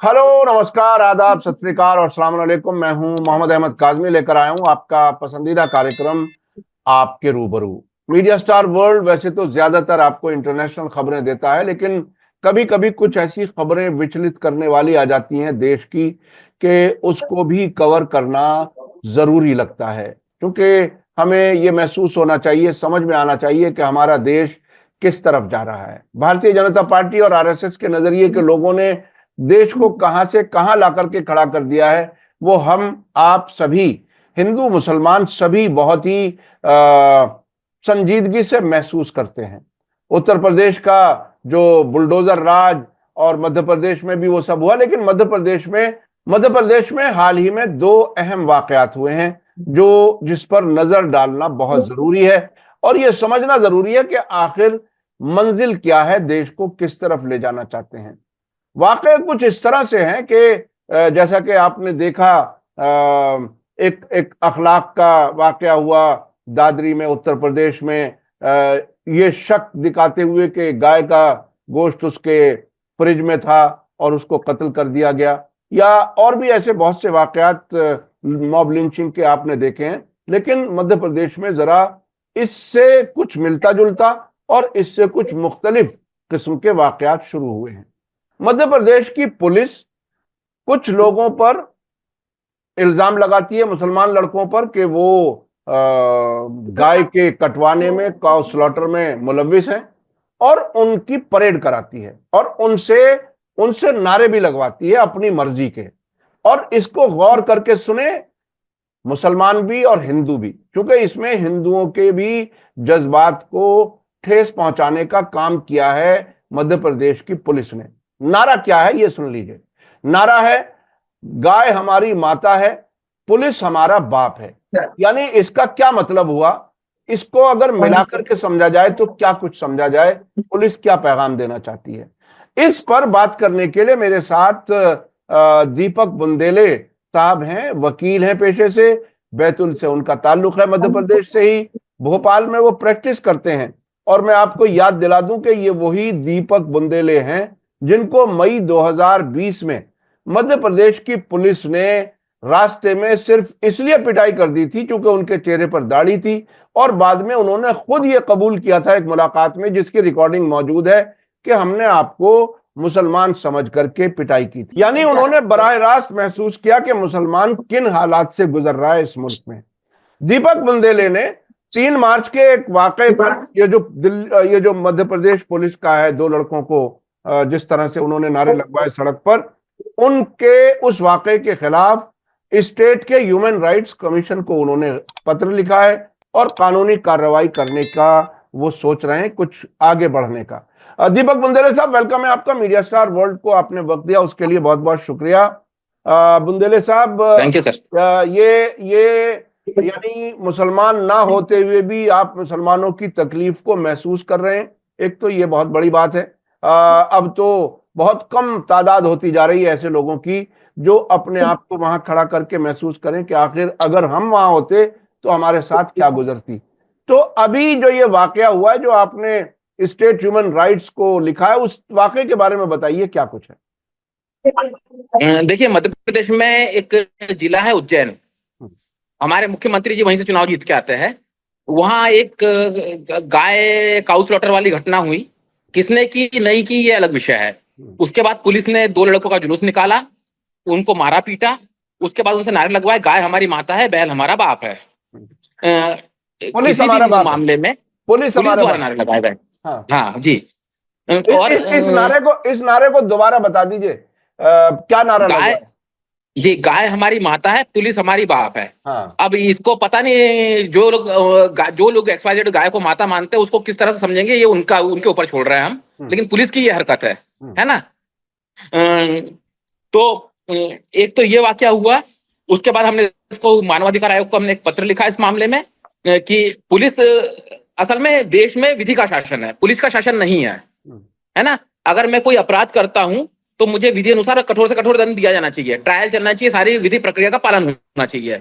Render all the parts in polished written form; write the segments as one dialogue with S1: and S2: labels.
S1: Hello, नमस्कार, आदाब, सत श्री अकाल और अस्सलाम वालेकुम। मैं हूं मोहम्मद अहमद काज़मी, लेकर आया हूं आपका पसंदीदा कार्यक्रम आपके रूबरू। मीडिया स्टार वर्ल्ड वैसे तो ज्यादातर आपको इंटरनेशनल खबरें देता है, लेकिन कभी कभी कुछ ऐसी खबरें विचलित करने वाली आ जाती हैं देश की कि उसको भी कवर करना जरूरी लगता है, क्योंकि हमें ये महसूस होना चाहिए, समझ में आना चाहिए कि हमारा देश किस तरफ जा रहा है। भारतीय जनता पार्टी और आरएसएस के नजरिए के लोगों ने देश को कहां से कहां ला करके खड़ा कर दिया है, वो हम आप सभी, हिंदू मुसलमान सभी, बहुत ही संजीदगी से महसूस करते हैं। उत्तर प्रदेश का जो बुलडोजर राज, और मध्य प्रदेश में भी वो सब हुआ, लेकिन मध्य प्रदेश में हाल ही में दो अहम वाकयात हुए हैं जो जिस पर नजर डालना बहुत जरूरी है, और ये समझना जरूरी है कि आखिर मंजिल क्या है, देश को किस तरफ ले जाना चाहते हैं। वाकई कुछ इस तरह से हैं कि जैसा कि आपने देखा, एक एक अखलाक का वाकया हुआ दादरी में, उत्तर प्रदेश में, ये शक दिखाते हुए कि गाय का गोश्त उसके फ्रिज में था और उसको कत्ल कर दिया गया। या और भी ऐसे बहुत से वाकयात मॉब लिंचिंग के आपने देखे हैं, लेकिन मध्य प्रदेश में जरा इससे कुछ मिलता जुलता और इससे कुछ मुख्तलिफ किस्म के वाकयात शुरू हुए हैं। मध्य प्रदेश की पुलिस कुछ लोगों पर इल्जाम लगाती है, मुसलमान लड़कों पर, कि वो गाय के कटवाने में, काउ स्लॉटर में मुलविस हैं, और उनकी परेड कराती है और उनसे उनसे नारे भी लगवाती है अपनी मर्जी के। और इसको गौर करके सुने मुसलमान भी और हिंदू भी, क्योंकि इसमें हिंदुओं के भी जज्बात को ठेस पहुंचाने का काम किया है मध्य प्रदेश की पुलिस ने। नारा क्या है ये सुन लीजिए। नारा है, गाय हमारी माता है, पुलिस हमारा बाप है। यानी इसका क्या मतलब हुआ, इसको अगर मिलाकर के समझा जाए तो क्या कुछ समझा जाए, पुलिस क्या पैगाम देना चाहती है। इस पर बात करने के लिए मेरे साथ दीपक बुंदेले साहब हैं, वकील हैं पेशे से, बैतूल से उनका ताल्लुक है, मध्य प्रदेश से ही, भोपाल में वो प्रैक्टिस करते हैं। और मैं आपको याद दिला दूं कि ये वही दीपक बुंदेले हैं जिनको मई 2020 में मध्य प्रदेश की पुलिस ने रास्ते में सिर्फ इसलिए पिटाई कर दी थी क्योंकि उनके चेहरे पर दाढ़ी थी, और बाद में उन्होंने खुद ये कबूल किया था एक मुलाकात में, जिसकी रिकॉर्डिंग मौजूद है, कि हमने आपको मुसलमान समझ करके पिटाई की थी। यानी उन्होंने बराह रास्त महसूस किया कि मुसलमान किन हालात से गुजर रहा है इस मुल्क में। दीपक बुंदेले ने 3 मार्च के एक वाकये पर, ये जो मध्य प्रदेश पुलिस का है, 2 लड़कों को जिस तरह से उन्होंने नारे लगवाए सड़क पर, उनके उस वाकये के खिलाफ स्टेट के ह्यूमन राइट्स कमीशन को उन्होंने पत्र लिखा है और कानूनी कार्रवाई करने का वो सोच रहे हैं, कुछ आगे बढ़ने का। दीपक बुंदेले साहब, वेलकम है आपका मीडिया स्टार वर्ल्ड को, आपने वक्त दिया उसके लिए बहुत बहुत शुक्रिया। बुंदेले साहब,
S2: थैंक यू सर।
S1: ये यानी मुसलमान ना होते हुए भी आप मुसलमानों की तकलीफ को महसूस कर रहे हैं, एक तो ये बहुत बड़ी बात है। अब तो बहुत कम तादाद होती जा रही है ऐसे लोगों की जो अपने आप को वहां खड़ा करके महसूस करें कि आखिर अगर हम वहां होते तो हमारे साथ क्या गुजरती। तो अभी जो ये वाकया हुआ है, जो आपने स्टेट ह्यूमन राइट्स को लिखा है, उस वाकये के बारे में बताइए, क्या कुछ है।
S2: देखिए, मध्य प्रदेश में एक जिला है उज्जैन, हमारे मुख्यमंत्री जी वहीं से चुनाव जीत के आते हैं। वहां एक गाय काउ स्लॉटर वाली घटना हुई, किसने की नहीं की ये अलग विषय है। उसके बाद पुलिस ने 2 लड़कों का जुलूस निकाला, उनको मारा पीटा, उसके बाद उनसे नारे लगवाए, गाय हमारी माता है, बैल हमारा बाप है।
S1: पुलिस
S2: किसी भी मामले में पुलिस द्वारा नारे लगाए गए। हाँ जी।
S1: और इस नारे को दोबारा बता दीजिए, क्या नारा लगा है?
S2: ये गाय हमारी माता है, पुलिस हमारी बाप है।
S1: हाँ।
S2: अब इसको पता नहीं, जो लोग XYZ गाय को माता मानते हैं उसको किस तरह से समझेंगे, ये उनके ऊपर छोड़ रहे हैं हम, लेकिन पुलिस की ये हरकत है ना। तो एक तो ये वाकया हुआ, उसके बाद हमने इसको मानवाधिकार आयोग को हमने एक पत्र लिखा इस मामले में कि पुलिस असल में देश में विधि का शासन है, पुलिस का शासन नहीं है ना। अगर मैं कोई अपराध करता हूं तो मुझे विधि अनुसार कठोर से कठोर दंड दिया जाना चाहिए, ट्रायल चलना चाहिए, सारी विधि प्रक्रिया का पालन होना चाहिए।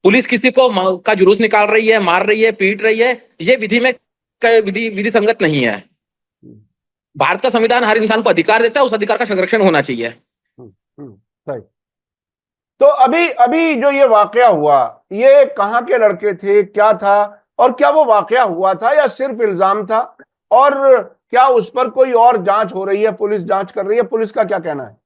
S2: पुलिस किसी को का जुलूस निकाल रही है, मार रही है, पीट रही है, ये विधि में विधि संगत नहीं है। भारत का संविधान हर इंसान को अधिकार देता है, उस अधिकार का संरक्षण होना चाहिए।
S1: सही। तो अभी अभी जो ये वाकया हुआ, ये कहाँ के लड़के थे, क्या था, और क्या वो वाकया हुआ था या सिर्फ इल्जाम था, और क्या उस पर कोई और जांच हो रही है, पुलिस जांच कर रही है, पुलिस का क्या कहना है?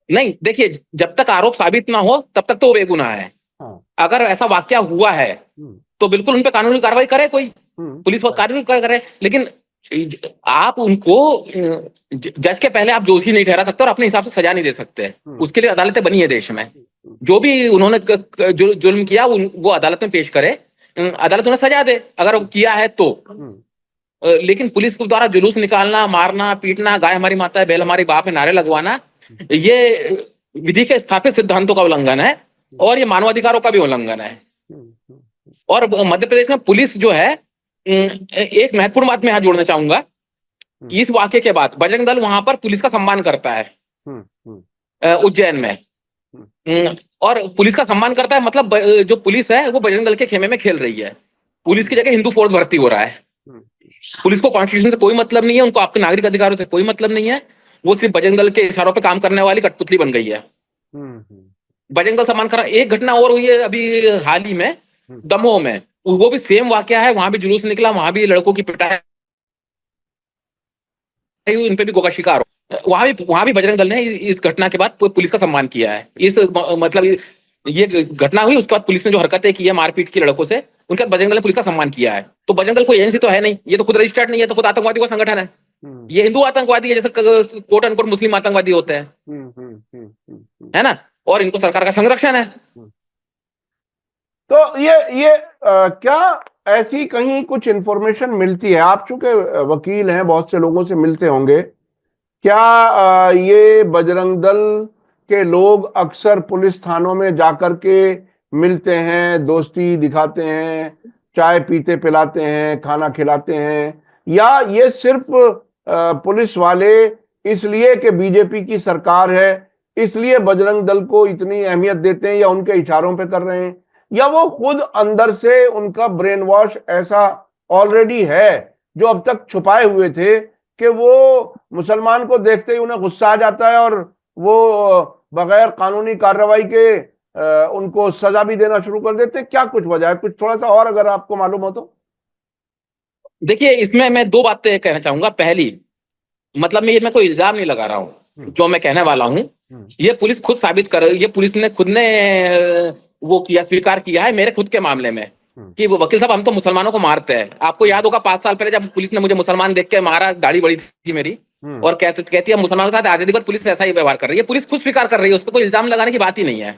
S2: नहीं, देखिए, जब तक आरोप साबित ना हो तब तक तो वो बेगुनाह है।
S1: हाँ।
S2: अगर ऐसा वाकया हुआ है
S1: हम्म।
S2: तो बिल्कुल उन पे कानूनी कार्रवाई करे, कोई पुलिस पर
S1: सही।
S2: कानूनी कार्रवाई करे, लेकिन आप उनको जज के पहले आप दोषी नहीं ठहरा सकते और अपने हिसाब से सजा नहीं दे सकते। उसके लिए अदालतें बनी है देश में। जो भी उन्होंने जुल्म किया वो अदालत में पेश करे, अदालत उन्हें सजा दे अगर वो किया है तो। लेकिन पुलिस के द्वारा जुलूस निकालना, मारना, पीटना, गाय हमारी माता है, बैल हमारी बाप है, नारे लगवाना, ये विधि के स्थापित सिद्धांतों का उल्लंघन है और ये मानवाधिकारों का भी उल्लंघन है। और मध्य प्रदेश में पुलिस जो है, एक महत्वपूर्ण बात मैं यहां जोड़ना चाहूंगा। इस वाक्य के बाद बजरंग दल वहां पर पुलिस का सम्मान करता है, उज्जैन में। और पुलिस का सम्मान करता है, मतलब जो पुलिस है वो बजरंग दल के खेमे में खेल रही है। पुलिस की जगह हिंदू फोर्स भर्ती हो रहा है। पुलिस को कॉन्स्टिट्यूशन से कोई मतलब नहीं है, उनको आपके नागरिक अधिकारों से कोई मतलब नहीं है। वो सिर्फ बजरंग दल के इशारों पे काम करने वाली कठपुतली बन गई है। बजरंग दल सम्मान कर, एक घटना और हुई है अभी हाल ही में दमोह में, वो भी सेम वाकया है। वहां भी जुलूस निकला, वहां भी लड़कों की पिटाई हुई, इन पे भी गोका शिकार हो। वहां भी बजरंग दल ने इस घटना के बाद पुलिस का सम्मान किया है। इस मतलब ये घटना हुई, उसके बाद पुलिस ने जो हरकतें की है मारपीट की लड़कों से, उनके बाद बजरंग दल ने पुलिस का सम्मान किया है। तो बजरंग दल कोई एजेंसी तो है नहीं, ये तो खुद रजिस्टर्ड नहीं है, तो खुद आतंकवादी का संगठन है। ये हिंदू आतंकवादी है, जैसे कोट अनकोट मुस्लिम आतंकवादी होते हैं, है ना। और इनको सरकार का संरक्षण है।
S1: तो ये क्या ऐसी कहीं कुछ इंफॉर्मेशन मिलती है, आप चूंकि वकील हैं, बहुत से लोगों से मिलते होंगे, क्या ये बजरंग दल के लोग अक्सर पुलिस थानों में जाकर के मिलते हैं, दोस्ती दिखाते हैं, चाय पीते पिलाते हैं, खाना खिलाते हैं, या ये सिर्फ पुलिस वाले इसलिए कि बीजेपी की सरकार है इसलिए बजरंग दल को इतनी अहमियत देते हैं, या उनके इशारों पे कर रहे हैं, या वो खुद अंदर से उनका ब्रेन वॉश ऐसा ऑलरेडी है जो अब तक छुपाए हुए थे कि वो मुसलमान को देखते ही उन्हें गुस्सा आ जाता है और वो बगैर कानूनी कार्रवाई के उनको सजा भी देना शुरू कर देते। क्या कुछ वजह है, कुछ थोड़ा सा और अगर आपको मालूम हो तो?
S2: देखिए, इसमें मैं दो बातें कहना चाहूंगा। पहली, मतलब मैं कोई इल्जाम नहीं लगा रहा हूं, जो मैं कहने वाला हूं ये पुलिस खुद साबित कर, ये पुलिस ने खुद ने वो किया, स्वीकार किया है मेरे खुद के मामले में कि वो वकील साहब हम तो मुसलमानों को मारते हैं। आपको याद होगा 5 साल पहले जब पुलिस ने मुझे मुसलमान देख के मारा, दाढ़ी बड़ी थी मेरी, और कहती है मुसलमानों के साथ आजादी पर पुलिस ऐसा ही व्यवहार कर रही है। पुलिस खुद स्वीकार कर रही है, उस पर कोई इल्जाम लगाने की बात ही नहीं है।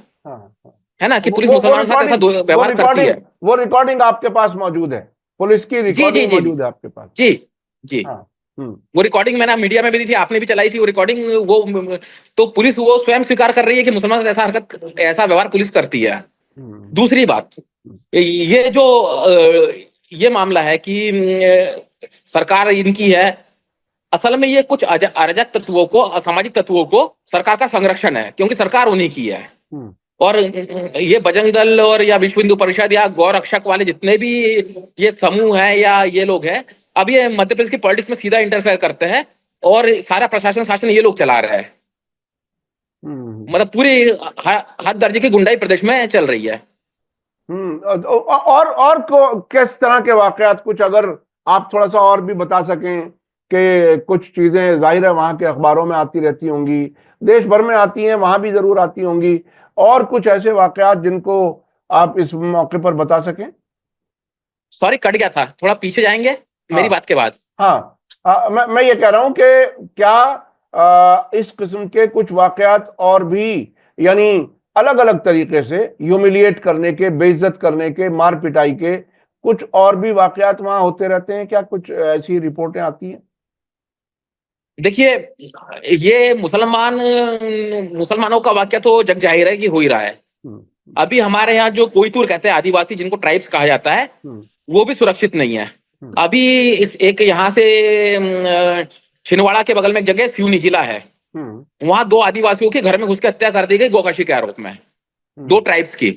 S2: है ना, कि पुलिस मुसलमानों के साथ ऐसा व्यवहार करती है।
S1: वो रिकॉर्डिंग आपके पास मौजूद है, पुलिस की
S2: जी जी
S1: रिकॉर्डिंग
S2: जी
S1: मौजूद है आपके पास?
S2: जी जी।
S1: हाँ।
S2: वो रिकॉर्डिंग मैंने मीडिया में भी दी थी, आपने भी चलाई थी वो रिकॉर्डिंग। वो तो पुलिस वो स्वयं स्वीकार कर रही है कि मुसलमान ऐसा हरकत, ऐसा व्यवहार पुलिस करती है। दूसरी बात, ये जो ये मामला है कि सरकार इनकी है, असल में ये कुछ अराजक तत्वों को, असामाजिक तत्वों को सरकार का संरक्षण है, क्योंकि सरकार उन्हीं की है। और ये बजरंग दल और या विश्व हिंदू परिषद या गौ रक्षक वाले जितने भी ये समूह है या ये लोग हैं, अब ये मध्य प्रदेश की पॉलिटिक्स में सीधा इंटरफेयर करते हैं और सारा प्रशासन शासन ये लोग चला रहे हैं। मतलब पूरी हद दर्जे की गुंडाई प्रदेश में चल रही है।
S1: और किस तरह के वाकयात, कुछ अगर आप थोड़ा सा और भी बता सकें कि कुछ चीजें जाहिर है वहां के अखबारों में आती रहती होंगी, देश भर में आती हैं, वहां भी जरूर आती होंगी, और कुछ ऐसे वाकयात जिनको आप इस मौके पर बता सकें?
S2: सॉरी, कट गया था, थोड़ा पीछे जाएंगे मेरी बात के बाद।
S1: हाँ, मैं ये कह रहा हूं कि क्या इस किस्म के कुछ वाकयात और भी, यानी अलग अलग तरीके से ह्यूमिलिएट करने के, बेइज्जत करने के, मार पिटाई के कुछ और भी वाकयात वहां होते रहते हैं क्या? कुछ ऐसी रिपोर्टें आती हैं?
S2: देखिए, ये मुसलमानों का वाक्य तो जग जाहिर है कि हो ही रहा है। अभी हमारे यहाँ जो कोईतुर कहते हैं, आदिवासी जिनको ट्राइब्स कहा जाता है, वो भी सुरक्षित नहीं है। अभी इस एक यहाँ से छिंदवाड़ा के बगल में एक जगह सिवनी जिला है, वहां 2 आदिवासियों के घर में घुस के हत्या कर दी गई गोकशी के आरोप में, 2 ट्राइब्स की।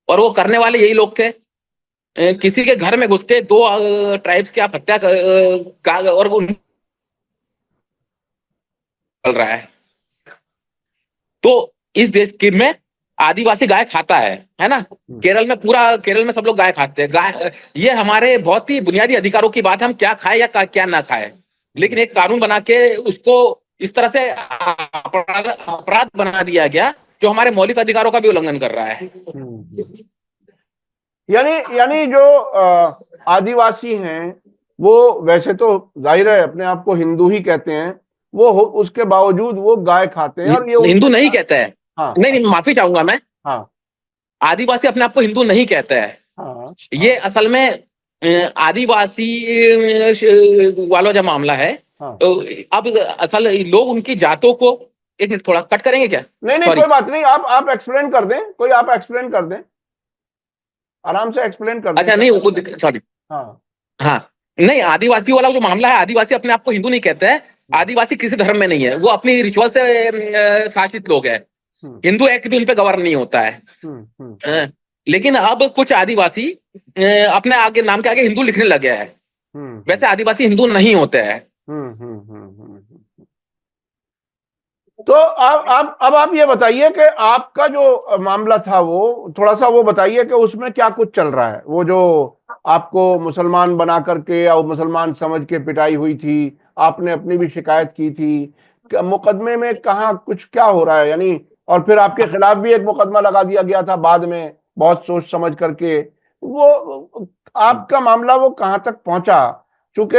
S2: और वो करने वाले यही लोग थे। किसी के घर में घुस के 2 ट्राइब्स की आप हत्या और रहा है। तो इस देश के में आदिवासी गाय खाता है ना। केरल में सब लोग गाय खाते हैं। गाय, ये हमारे बहुत ही बुनियादी अधिकारों की बात है, हम क्या खाए या क्या ना खाए। लेकिन एक कानून बना के उसको इस तरह से अपराध बना दिया गया जो हमारे मौलिक अधिकारों का भी उल्लंघन कर रहा है।
S1: यानी यानी जो आदिवासी हैं वो वैसे तो जाहिर है अपने आप को हिंदू ही कहते हैं, उसके बावजूद वो गाय खाते हैं और ये
S2: हिंदू नहीं कहता है।
S1: हाँ,
S2: नहीं, माफी चाहूंगा मैं।
S1: हाँ,
S2: आदिवासी अपने आप को हिंदू नहीं कहता है।
S1: हाँ,
S2: ये असल में आदिवासी वाला जो मामला है,
S1: हाँ।
S2: तो अब असल लोग उनकी जातों को, एक मिनट थोड़ा कट करेंगे क्या?
S1: नहीं नहीं,
S2: सॉरी।
S1: कोई बात नहीं, आप एक्सप्लेन कर दें, आप एक्सप्लेन कर दें, आराम से एक्सप्लेन कर दें।
S2: अच्छा, नहीं वो, सॉरी।
S1: हाँ,
S2: हाँ, नहीं, आदिवासी वाला जो मामला है, आदिवासी अपने आप को हिंदू नहीं कहते हैं। आदिवासी किसी धर्म में नहीं है, वो अपनी रिचुअल से शासित लोग हैं। हिंदू एक्ट भी उन पे गवर्न नहीं होता है। लेकिन अब कुछ आदिवासी अपने आगे नाम के आगे हिंदू लिखने लगे हैं। वैसे आदिवासी हिंदू नहीं होते हैं।
S1: तो अब आप ये बताइए कि आपका जो मामला था वो थोड़ा सा वो बताइए कि उसमें क्या कुछ चल रहा है। वो जो आपको मुसलमान बना करके या मुसलमान समझ के पिटाई हुई थी, आपने अपनी भी शिकायत की थी, मुकदमे में कहाँ कुछ क्या हो रहा है यानी, और फिर आपके खिलाफ भी एक मुकदमा लगा दिया गया था बाद में बहुत सोच समझ करके। वो आपका मामला वो कहाँ तक पहुंचा? चूंकि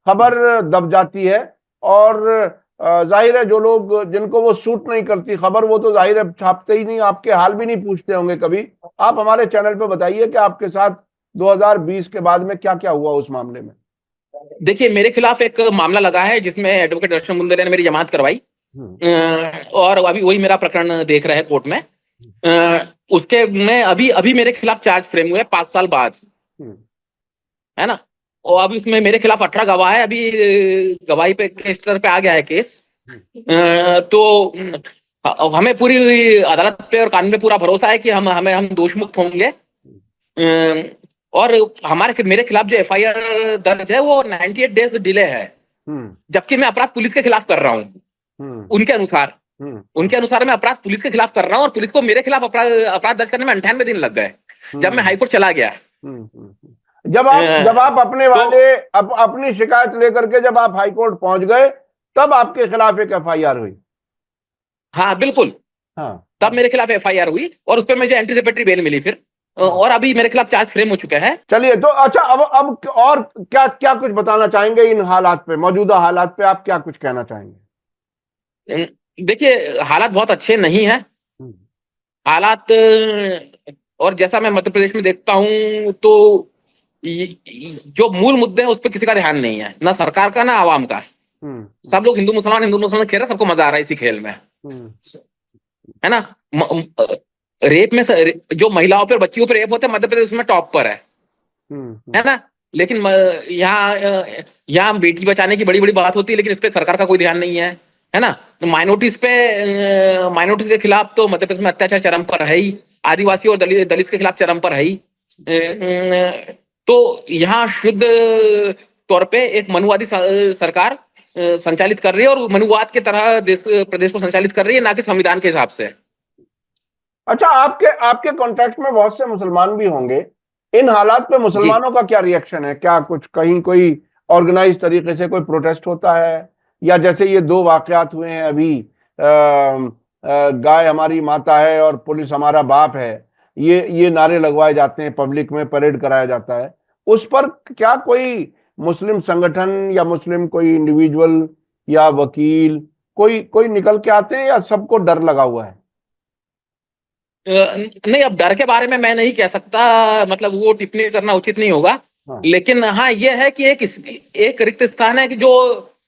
S1: खबर दब जाती है और जाहिर है जो लोग जिनको वो सूट नहीं करती खबर वो तो जाहिर है छापते ही नहीं, आपके हाल भी नहीं पूछते होंगे कभी। आप हमारे चैनल पे बताइए कि आपके साथ 2020 के बाद में क्या क्या हुआ उस मामले में।
S2: देखिए, मेरे खिलाफ एक मामला लगा है जिसमें एडवोकेट दर्शन मुंदरिया ने मेरी जमानत करवाई, और अभी वही मेरा प्रकरण देख रहे हैं कोर्ट में। उसके में अभी अभी मेरे खिलाफ चार्ज फ्रेम हुए 5 साल बाद, है ना। और अभी उसमें मेरे खिलाफ 18 गवाह है। अभी गवाही पे के स्तर पे आ गया है केस। तो हमें पूरी अदालत पे और कानून पे पूरा भरोसा है कि हम दोष मुक्त होंगे। और मेरे खिलाफ जो एफआईआर दर्ज है वो 98 डेज डिले है, जबकि मैं अपराध पुलिस के खिलाफ कर रहा हूँ। उनके अनुसार मैं अपराध पुलिस के खिलाफ कर रहा हूँ, और पुलिस को मेरे खिलाफ अपराध दर्ज करने में 98 दिन लग गए जब मैं हाईकोर्ट चला गया।
S1: जब आप अपने अपनी शिकायत लेकर के जब आप हाईकोर्ट पहुंच गए तब आपके खिलाफ एक एफआईआर हुई?
S2: हाँ बिल्कुल,
S1: हाँ,
S2: तब मेरे खिलाफ एफआईआर हुई और उस पर मुझे एंटीसिपेटरी बेल मिली फिर, और अभी मेरे खिलाफ चार्ज फ्रेम हो चुका है।
S1: चलिए, तो अच्छा, अब और क्या क्या कुछ बताना चाहेंगे इन हालात पे, मौजूदा हालात पे आप क्या कुछ कहना चाहेंगे?
S2: देखिए, हालात बहुत अच्छे नहीं है। हालात, और जैसा मैं मध्य प्रदेश में देखता हूं तो जो मूल मुद्दे हैं उस पर किसी का ध्यान नहीं है, ना सरकार का ना आवाम का। सब लोग हिंदू मुसलमान खेल रहे हैं, सबको मजा आ रहा है इसी खेल में, है ना। रेप में जो महिलाओं पर बच्चियों पर रेप होते हैं, मध्य प्रदेश में टॉप पर है ना। लेकिन यहाँ बेटी बचाने की बड़ी बड़ी बात होती है, लेकिन इस पे सरकार का कोई ध्यान नहीं है ना। तो माइनॉरिटीज के खिलाफ तो मध्य प्रदेश में अत्याचार चरम पर है ही, आदिवासी और दलित के खिलाफ चरम पर है ही। तो यहाँ शुद्ध तौर पे एक मनुवादी सरकार संचालित कर रही है, और मनुवाद के तरह प्रदेश को संचालित कर रही है, ना कि संविधान के हिसाब से।
S1: अच्छा, आपके कांटेक्ट में बहुत से मुसलमान भी होंगे, इन हालात पे मुसलमानों का क्या रिएक्शन है? क्या कुछ कहीं कोई ऑर्गेनाइज तरीके से कोई प्रोटेस्ट होता है, या जैसे ये 2 वाकयात हुए हैं अभी, गाय हमारी माता है और पुलिस हमारा बाप है, ये नारे लगवाए जाते हैं, पब्लिक में परेड कराया जाता है, उस पर क्या कोई मुस्लिम संगठन या मुस्लिम कोई इंडिविजुअल या वकील कोई निकल के आते हैं, या सबको डर लगा हुआ है?
S2: नहीं, अब डर के बारे में मैं नहीं कह सकता, मतलब वो टिप्पणी करना उचित नहीं होगा।
S1: हाँ।
S2: लेकिन हाँ, ये है कि एक रिक्त स्थान है कि जो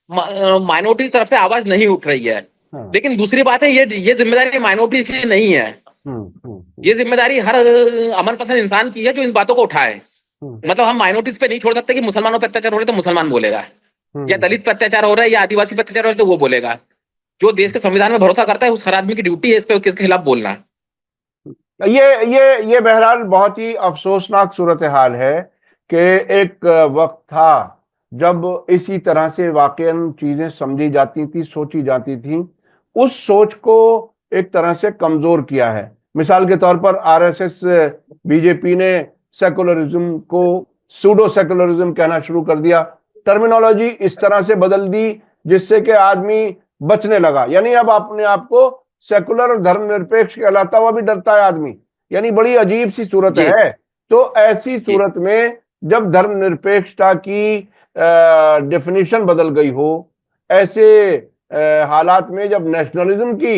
S2: माइनॉरिटी की तरफ से आवाज नहीं उठ रही है। हाँ। लेकिन दूसरी बात है, ये जिम्मेदारी माइनॉरिटी की नहीं है। ये जिम्मेदारी हर अमन पसंद इंसान की है जो इन बातों को उठाए। मतलब हम माइनॉरिटीज पे नहीं छोड़ सकते कि मुसलमानों पर अत्याचार हो रहे तो मुसलमान बोलेगा, या दलित पर अत्याचार हो रहा है या आदिवासी पर अत्याचार हो रहा है तो वो बोलेगा। जो देश के संविधान में भरोसा करता है उस हर आदमी की ड्यूटी है इस पे किसके खिलाफ बोलना।
S1: ये बहरहाल बहुत ही अफसोसनाक सूरत हाल है कि एक वक्त था जब इसी तरह से वाकई चीजें समझी जाती थी, सोची जाती थी, उस सोच को एक तरह से कमजोर किया है। मिसाल के तौर पर आरएसएस, बीजेपी ने सेकुलरिज्म को सूडो सेकुलरिज्म कहना शुरू कर दिया, टर्मिनोलॉजी इस तरह से बदल दी जिससे कि आदमी बचने लगा। यानी अब अपने आप को सेकुलर और धर्मनिरपेक्ष कहलाता हुआ भी डरता है आदमी। यानी बड़ी अजीब सी सूरत
S2: जी
S1: है। तो ऐसी
S2: जी
S1: सूरत में जब धर्मनिरपेक्षता की डेफिनेशन बदल गई हो, ऐसे हालात में जब नेशनलिज्म की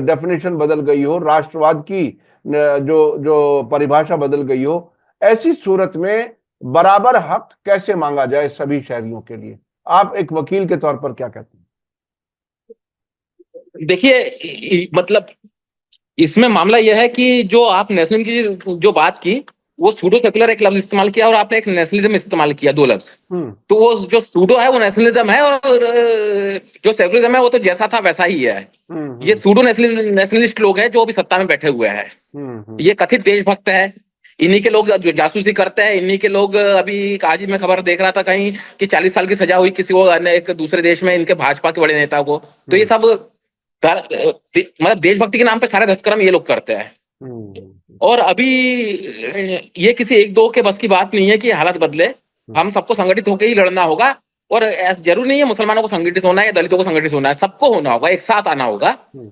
S1: डेफिनेशन बदल गई हो, राष्ट्रवाद की जो जो परिभाषा बदल गई हो, ऐसी सूरत में बराबर हक कैसे मांगा जाए सभी शहरियों के लिए? आप एक वकील के तौर पर क्या कहते हैं?
S2: देखिए, मतलब इसमें मामला यह है कि जो आप नेशनलिज्म की जो बात की, वो सूडो सेकुलर एक लफ्ज इस्तेमाल किया और आपने एक नेशनलिज्म इस्तेमाल किया, दो लफ्ज।
S1: हम्म।
S2: तो वो जो सूडो है वो नेशनलिज्म है, और जो सेकुलरिज्म है वो तो जैसा था वैसा ही है। ये
S1: हम्म।
S2: सूडो नेशनलिस्ट लोग हैं जो अभी सत्ता में बैठे हुए हैं।
S1: हम्म।
S2: ये कथित देशभक्त है। इन्हीं के लोग जो जासूसी करते हैं, इन्हीं के लोग अभी आज ही मैं खबर देख रहा था कहीं कि 40 साल की सजा हुई किसी को एक दूसरे देश में, इनके भाजपा के बड़े नेता को। तो ये सब मतलब देशभक्ति के नाम पे सारे दुष्कर्म ये लोग करते हैं। और अभी ये किसी एक दो के बस की बात नहीं है कि हालत बदले। हम सबको संगठित होकर ही लड़ना होगा। और जरूर नहीं है मुसलमानों को संगठित होना है या दलितों को संगठित होना है, सबको होना होगा, एक साथ आना होगा,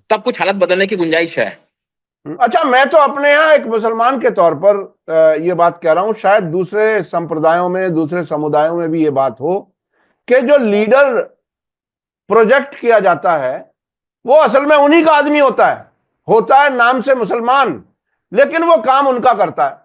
S2: तब कुछ हालत बदलने की गुंजाइश है।
S1: अच्छा, मैं तो अपने यहाँ एक मुसलमान के तौर पर ये बात कह रहा हूं, शायद दूसरे संप्रदायों में, दूसरे समुदायों में भी ये बात हो कि जो लीडर प्रोजेक्ट किया जाता है वो असल में उन्हीं का आदमी होता है नाम से मुसलमान, लेकिन वो काम उनका करता है।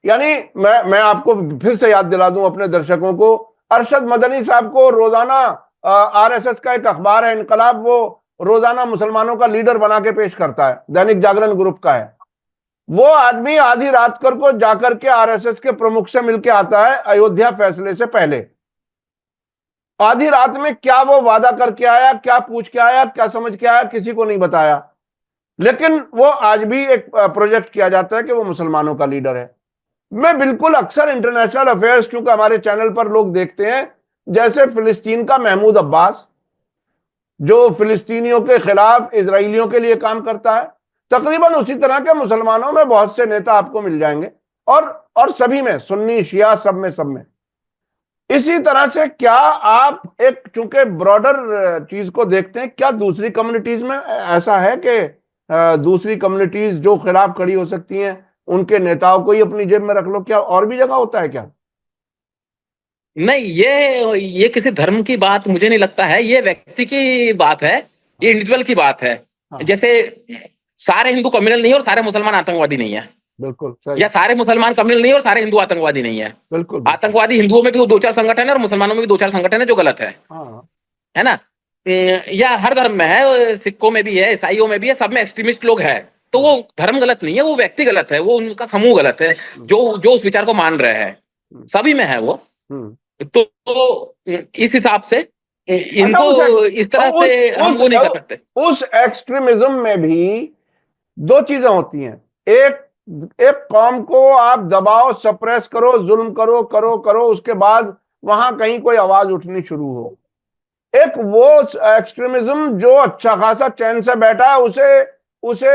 S1: यानी मैं आपको फिर से याद दिला दूं अपने दर्शकों को, अरशद मदनी साहब को रोजाना आरएसएस का एक अखबार है इनकलाब, वो रोजाना मुसलमानों का लीडर बना के पेश करता है, दैनिक जागरण ग्रुप का है। वो आदमी आधी रात को जाकर के आरएसएस के प्रमुख से मिलके आता है अयोध्या फैसले से पहले। आधी रात में क्या वो वादा करके आया, क्या पूछ के आया, क्या समझ के आया, किसी को नहीं बताया। लेकिन वो आज भी एक प्रोजेक्ट किया जाता है कि वो मुसलमानों का लीडर है। मैं बिल्कुल अक्सर इंटरनेशनल अफेयर्स, चूंकि हमारे चैनल पर लोग देखते हैं, जैसे फिलिस्तीन का महमूद अब्बास जो फिलिस्तीनियों के खिलाफ इजराइलियों के लिए काम करता है, तकरीबन उसी तरह के मुसलमानों में बहुत से नेता आपको मिल जाएंगे, और सभी में, सुन्नी शिया सब में। इसी तरह से क्या आप एक चूंकि ब्रॉडर चीज को देखते हैं, क्या दूसरी कम्युनिटीज में ऐसा है कि दूसरी कम्युनिटीज जो खिलाफ खड़ी हो सकती हैं उनके नेताओं को ही अपनी जेब में रख लो? क्या और भी जगह होता है क्या?
S2: नहीं, ये किसी धर्म की बात मुझे नहीं लगता है, ये व्यक्ति की बात है, ये इंडिविजुअल की बात है। जैसे सारे हिंदू कम्युनल नहीं है और सारे मुसलमान आतंकवादी नहीं है,
S1: बिल्कुल सही।
S2: या सारे मुसलमान कम्युनल नहीं है और सारे हिंदू आतंकवादी नहीं है।
S1: बिल्कुल।
S2: आतंकवादी हिंदुओं में भी दो चार संगठन है और मुसलमानों में भी दो चार संगठन है, जो गलत है। है ना? या हर धर्म में है, सिखों में भी है, ईसाइयों में भी है, सब में एक्सट्रीमिस्ट लोग हैं। तो वो धर्म गलत नहीं है, वो व्यक्ति गलत है, वो उनका समूह गलत है जो जो उस विचार को मान रहे हैं, सभी में है वो। तो इस हिसाब से इनको इस तरह से हम वो नहीं कर सकते।
S1: उस एक्सट्रीमिज्म में भी दो चीजें होती हैं। एक कौम को आप दबाओ, सप्रेस करो, जुल्म करो करो करो, उसके बाद वहां कहीं कोई आवाज उठनी शुरू हो। एक वो एक्सट्रीमिज्म जो अच्छा खासा चैन से बैठा है, उसे उसे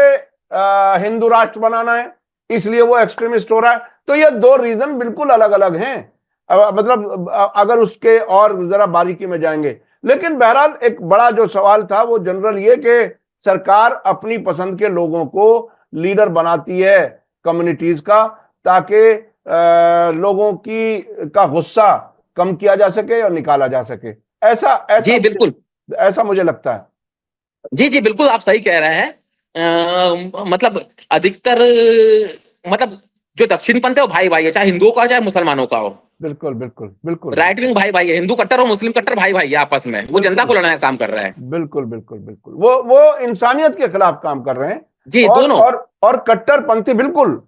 S1: हिंदू राष्ट्र बनाना है, इसलिए वो एक्सट्रीमिस्ट हो रहा है। तो ये दो रीजन बिल्कुल अलग अलग हैं। मतलब अगर उसके और जरा बारीकी में जाएंगे, लेकिन बहरहाल एक बड़ा जो सवाल था वो जनरल ये कि सरकार अपनी पसंद के लोगों को लीडर बनाती है कम्युनिटीज का, ताकि लोगों का गुस्सा कम किया जा सके और निकाला जा सके। ऐसा
S2: जी बिल्कुल,
S1: ऐसा मुझे लगता है।
S2: जी जी बिल्कुल, आप सही कह रहे हैं। मतलब अधिकतर, मतलब जो दक्षिण पंथ है वो भाई भाई है, चाहे हिंदुओं का हो चाहे मुसलमानों का हो।
S1: बिल्कुल बिल्कुल बिल्कुल।
S2: राइट विंग भाई भाई है, हिंदू कट्टर और मुस्लिम कट्टर भाई भाई है आपस में, वो जनता को लड़ाने का काम कर रहे हैं।
S1: बिल्कुल बिल्कुल बिल्कुल, वो इंसानियत के खिलाफ काम कर रहे हैं।
S2: जी, दोनों।
S1: और कट्टरपंथी, बिल्कुल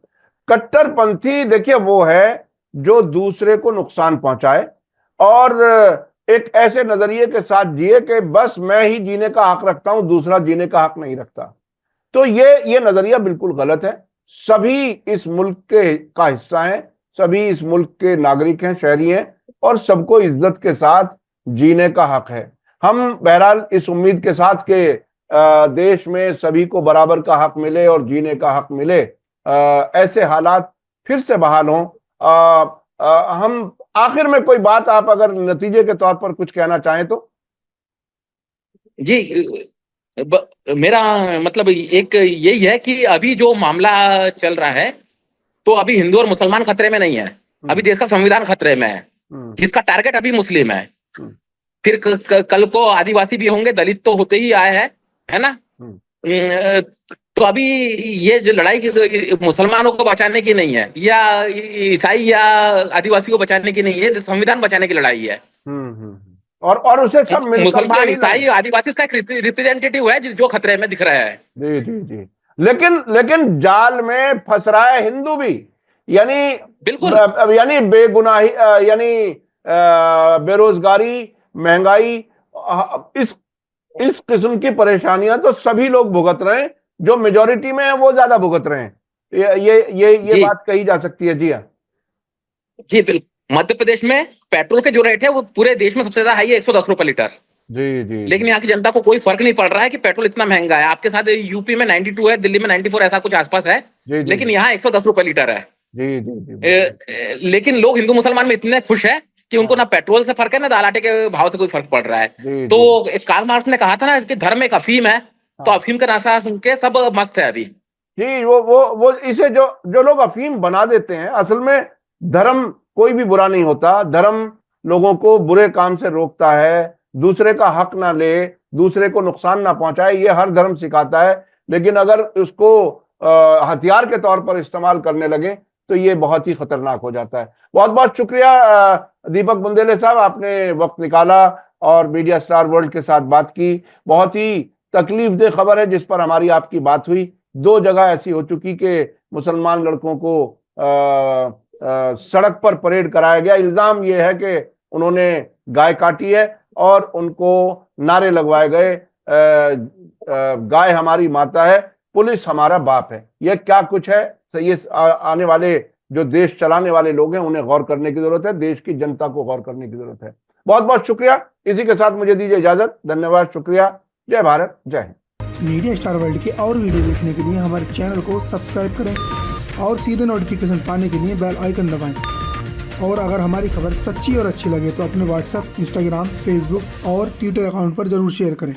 S1: कट्टरपंथी देखिए वो है जो दूसरे को नुकसान पहुंचाए और एक ऐसे नजरिए के साथ जिए कि बस मैं ही जीने का हक रखता हूं, दूसरा जीने का हक नहीं रखता। तो ये नजरिया बिल्कुल गलत है। सभी इस मुल्क का हिस्सा हैं, सभी इस मुल्क के नागरिक हैं, शहरी हैं, और सबको इज्जत के साथ जीने का हक है। हम बहरहाल इस उम्मीद के साथ के देश में सभी को बराबर का हक मिले और जीने का हक मिले, ऐसे हालात फिर से बहाल हों। हम आखिर में कोई बात आप अगर नतीजे के तौर पर कुछ कहना चाहें तो।
S2: जी, मेरा मतलब एक यही है कि अभी जो मामला चल रहा है, तो अभी हिंदू और मुसलमान खतरे में नहीं है, अभी देश का संविधान खतरे में है, जिसका टारगेट अभी मुस्लिम है। फिर कल को आदिवासी भी होंगे, दलित तो होते ही आए हैं, है ना। तो अभी ये जो लड़ाई मुसलमानों को बचाने की नहीं है, या ईसाई या आदिवासी को बचाने की नहीं है, संविधान बचाने की लड़ाई है।
S1: और उसे सब मिलकर
S2: मुसलमान, ईसाई, आदिवासी का एक रिप्रेजेंटेटिव है जो खतरे में दिख रहा है।
S1: जी जी जी। लेकिन जाल में फंस रहा है हिंदू भी, यानी
S2: बिल्कुल,
S1: यानी बेगुनाही, यानी बेरोजगारी, महंगाई, इस किस्म की परेशानियां तो सभी लोग भुगत रहे हैं, जो मेजोरिटी में है वो ज्यादा भुगत रहे हैं। ये बात कही जा सकती है। जी हाँ
S2: जी, बिल्कुल। मध्य प्रदेश में पेट्रोल के जो रेट है वो पूरे देश में सबसे ज्यादा हाई है, 110 रुपए लीटर।
S1: जी जी।
S2: लेकिन यहाँ की जनता को कोई फर्क नहीं पड़ रहा है कि पेट्रोल इतना महंगा है। आपके साथ यूपी में 92 है, दिल्ली में 94 ऐसा कुछ आसपास है, लेकिन यहाँ 110 रुपए लीटर है।
S1: जी जी।
S2: लेकिन लोग हिंदू मुसलमान में इतने खुश है कि उनको ना पेट्रोल से फर्क है, ना दाल आटे के भाव से कोई फर्क पड़ रहा है। तो एक कार्ल मार्क्स ने कहा था ना कि धर्म एक अफीम है, तो अफीम का नशा सुन के सब मस्त है अभी।
S1: जी, वो इसे जो लोग अफीम बना देते हैं, असल में धर्म कोई भी बुरा नहीं होता। धर्म लोगों को बुरे काम से रोकता है, दूसरे का हक ना ले, दूसरे को नुकसान ना पहुंचाए, ये हर धर्म सिखाता है। लेकिन अगर उसको हथियार के तौर पर इस्तेमाल करने लगे तो ये बहुत ही खतरनाक हो जाता है। बहुत बहुत शुक्रिया दीपक बुंदेले साहब, आपने वक्त निकाला और मीडिया स्टार वर्ल्ड के साथ बात की। बहुत ही तकलीफदेह खबर है जिस पर हमारी आपकी बात हुई। 2 जगह ऐसी हो चुकी कि मुसलमान लड़कों को सड़क पर परेड कराया गया। इल्जाम यह है कि उन्होंने गाय काटी है और उनको नारे लगवाए गए, गाय हमारी माता है, पुलिस हमारा बाप है। यह क्या कुछ है, ये आने वाले जो देश चलाने वाले लोग हैं उन्हें गौर करने की जरूरत है, देश की जनता को गौर करने की जरूरत है। बहुत बहुत शुक्रिया। इसी के साथ मुझे दीजिए इजाजत। धन्यवाद, शुक्रिया। जय भारत, जय हिंद।
S3: मीडिया स्टार वर्ल्ड के और वीडियो देखने के लिए हमारे चैनल को सब्सक्राइब करें और सीधे नोटिफिकेशन पाने के लिए बेल आइकन दबाएं। और अगर हमारी खबर सच्ची और अच्छी लगे तो अपने व्हाट्सएप, इंस्टाग्राम, फेसबुक और ट्विटर अकाउंट पर जरूर शेयर करें।